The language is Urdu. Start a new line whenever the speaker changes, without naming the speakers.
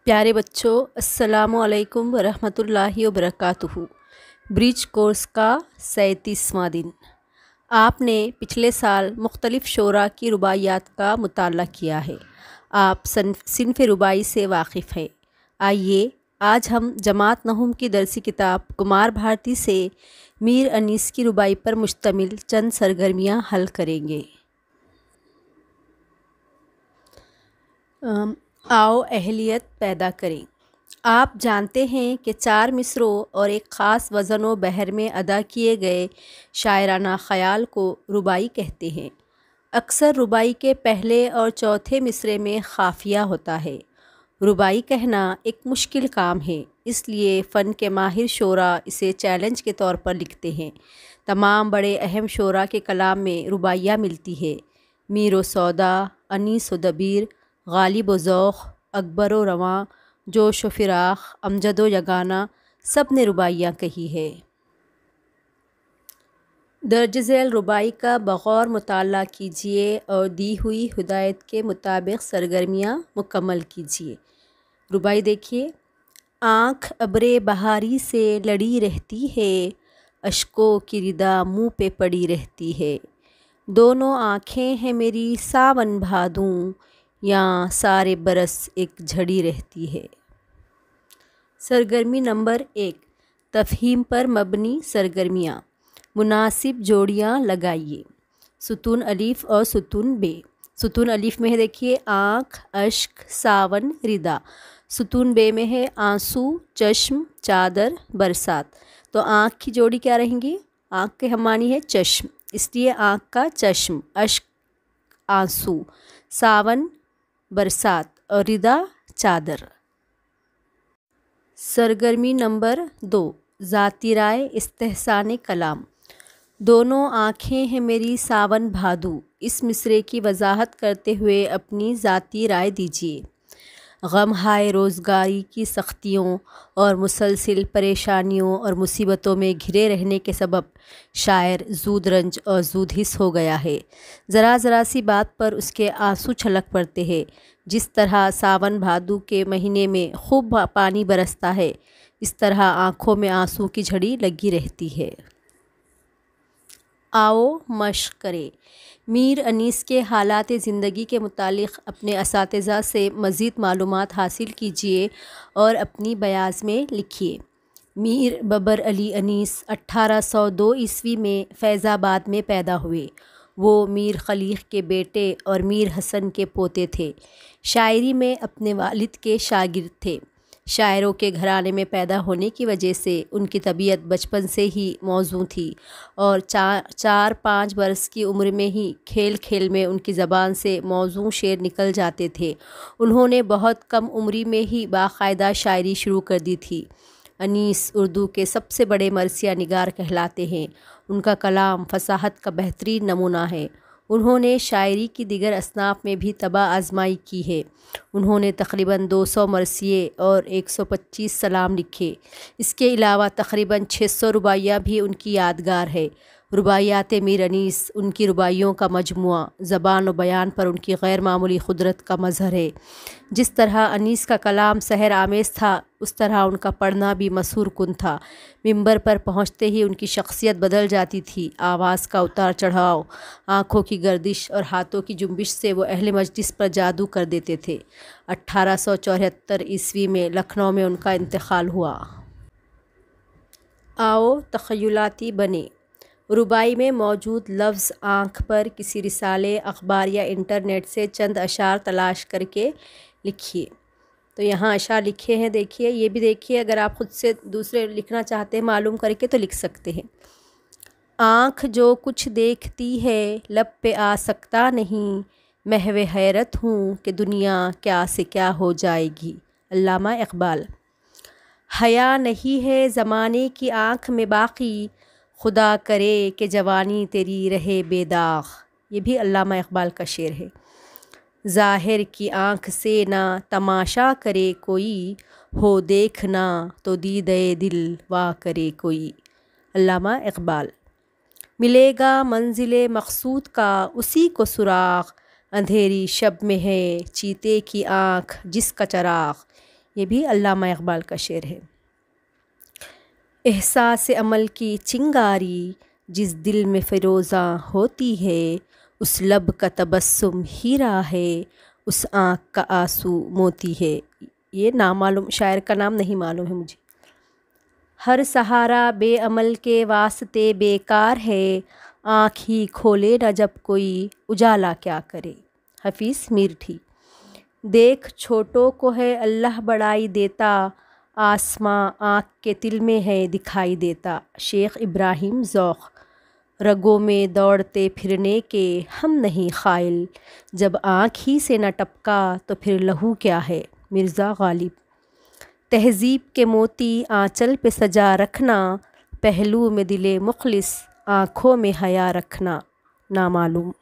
پیارے بچوں، السلام علیکم ورحمۃ اللہ وبرکاتہ۔ برج کورس کا 37واں دن۔ آپ نے پچھلے سال مختلف شعراء کی رباعیات کا مطالعہ کیا ہے۔ آپ صنف رباعی سے واقف ہیں۔ آئیے آج ہم جماعت نہم کی درسی کتاب کمار بھارتی سے میر انیس کی رباعی پر مشتمل چند سرگرمیاں حل کریں گے۔ آؤ اہلیت پیدا کریں۔ آپ جانتے ہیں کہ 4 مصرعوں اور ایک خاص وزن و بحر میں ادا کیے گئے شاعرانہ خیال کو رباعی کہتے ہیں۔ اکثر رباعی کے پہلے اور چوتھے مصرعے میں قافیہ ہوتا ہے۔ رباعی کہنا ایک مشکل کام ہے، اس لیے فن کے ماہر شعراء اسے چیلنج کے طور پر لکھتے ہیں۔ تمام بڑے اہم شعراء کے کلام میں رباعیہ ملتی ہے۔ میر و سودا، انیس و دبیر، غالب و ذوق، اکبر و رواں، جوش و فراق، امجد و یگانہ سب نے رباعیاں کہی ہے۔ درج ذیل رباعی کا بغور مطالعہ کیجیے اور دی ہوئی ہدایت کے مطابق سرگرمیاں مکمل کیجیے۔ رباعی دیکھیے۔ آنکھ ابر بہاری سے لڑی رہتی ہے، اشکوں کی ردا منہ پہ پڑی رہتی ہے۔ دونوں آنکھیں ہیں میری ساون بھادوں، یہاں سارے برس ایک جھڑی رہتی ہے۔ سرگرمی نمبر 1، تفہیم پر مبنی سرگرمیاں۔ مناسب جوڑیاں لگائیے۔ ستون الف اور ستون بے۔ ستون الف میں ہے دیکھیے آنکھ، اشک، ساون، ردا۔ ستون بے میں ہے آنسو، چشم، چادر، برسات۔ تو آنکھ کی جوڑی کیا رہیں گی؟ آنکھ کے ہم معنی ہے چشم، اس لیے آنکھ کا چشم، اشک آنسو، ساون برسات اور ردا چادر۔ سرگرمی نمبر 2، ذاتی رائے استحسان کلام۔ دونوں آنکھیں ہیں میری ساون بھادو، اس مصرعے کی وضاحت کرتے ہوئے اپنی ذاتی رائے دیجیے۔ غم ہائے روزگاری کی سختیوں اور مسلسل پریشانیوں اور مصیبتوں میں گھرے رہنے کے سبب شاعر زود رنج اور زود حس ہو گیا ہے۔ ذرا ذرا سی بات پر اس کے آنسو چھلک پڑتے ہیں۔ جس طرح ساون بھادو کے مہینے میں خوب پانی برستا ہے، اس طرح آنکھوں میں آنسو کی جھڑی لگی رہتی ہے۔ آؤ مشق کریں۔ میر انیس کے حالات زندگی کے متعلق اپنے اساتذہ سے مزید معلومات حاصل کیجیے اور اپنی بیاض میں لکھیے۔ میر ببر علی انیس 1802 عیسوی میں فیض آباد میں پیدا ہوئے۔ وہ میر خلیق کے بیٹے اور میر حسن کے پوتے تھے۔ شاعری میں اپنے والد کے شاگرد تھے۔ شاعروں کے گھرانے میں پیدا ہونے کی وجہ سے ان کی طبیعت بچپن سے ہی موزوں تھی اور 4-5 برس کی عمر میں ہی کھیل کھیل میں ان کی زبان سے موزوں شعر نکل جاتے تھے۔ انہوں نے بہت کم عمری میں ہی باقاعدہ شاعری شروع کر دی تھی۔ انیس اردو کے سب سے بڑے مرثیہ نگار کہلاتے ہیں۔ ان کا کلام فصاحت کا بہترین نمونہ ہے۔ انہوں نے شاعری کی دیگر اصناف میں بھی طبع آزمائی کی ہے۔ انہوں نے تقریباً 200 مرثیے اور 125 سلام لکھے۔ اس کے علاوہ تقریباً 600 رباعیہ بھی ان کی یادگار ہے۔ رباعیات میر انیس ان کی رباعیوں کا مجموعہ، زبان و بیان پر ان کی غیر معمولی قدرت کا مظہر ہے۔ جس طرح انیس کا کلام سحر آمیز تھا، اس طرح ان کا پڑھنا بھی مسحور کن تھا۔ منبر پر پہنچتے ہی ان کی شخصیت بدل جاتی تھی۔ آواز کا اتار چڑھاؤ، آنکھوں کی گردش اور ہاتھوں کی جنبش سے وہ اہل مجلس پر جادو کر دیتے تھے۔ 1874 عیسوی میں لکھنؤ میں ان کا انتقال ہوا۔ آؤ تخیلاتی بنیں۔ رباعی میں موجود لفظ آنکھ پر کسی رسالے، اخبار یا انٹرنیٹ سے چند اشعار تلاش کر کے لکھیے۔ تو یہاں اشعار لکھے ہیں، دیکھیے، یہ بھی دیکھیے، اگر آپ خود سے دوسرے لکھنا چاہتے ہیں معلوم کر کے تو لکھ سکتے ہیں۔ آنکھ جو کچھ دیکھتی ہے لب پہ آ سکتا نہیں، محو حیرت ہوں کہ دنیا کیا سے کیا ہو جائے گی۔ علامہ اقبال۔ حیا نہیں ہے زمانے کی آنکھ میں باقی، خدا کرے کہ جوانی تیری رہے بے داغ۔ یہ بھی علامہ اقبال کا شعر ہے۔ ظاہر کی آنکھ سے نہ تماشا کرے کوئی، ہو دیکھنا تو دیدے دل وا کرے کوئی۔ علامہ اقبال۔ ملے گا منزل مقصود کا اسی کو سراغ، اندھیری شب میں ہے چیتے کی آنکھ جس کا چراغ۔ یہ بھی علامہ اقبال کا شعر ہے۔ احساس عمل کی چنگاری جس دل میں فروزاں ہوتی ہے، اس لب کا تبسم ہیرا ہے، اس آنکھ کا آنسو موتی ہے۔ یہ نامعلوم شاعر کا نام نہیں معلوم ہے مجھے۔ ہر سہارا بے عمل کے واسطے بیکار ہے، آنکھ ہی کھولے نہ جب کوئی اجالا کیا کرے۔ حفیظ میرٹھی۔ دیکھ چھوٹوں کو ہے اللہ بڑائی دیتا، آسماں آنکھ کے تل میں ہے دکھائی دیتا۔ شیخ ابراہیم ذوق۔ رگوں میں دوڑتے پھرنے کے ہم نہیں قائل، جب آنکھ ہی سے نہ ٹپکا تو پھر لہو کیا ہے۔ مرزا غالب۔ تہذیب کے موتی آنچل پہ سجا رکھنا، پہلو میں دل مخلص، آنکھوں میں حیا رکھنا۔ نامعلوم۔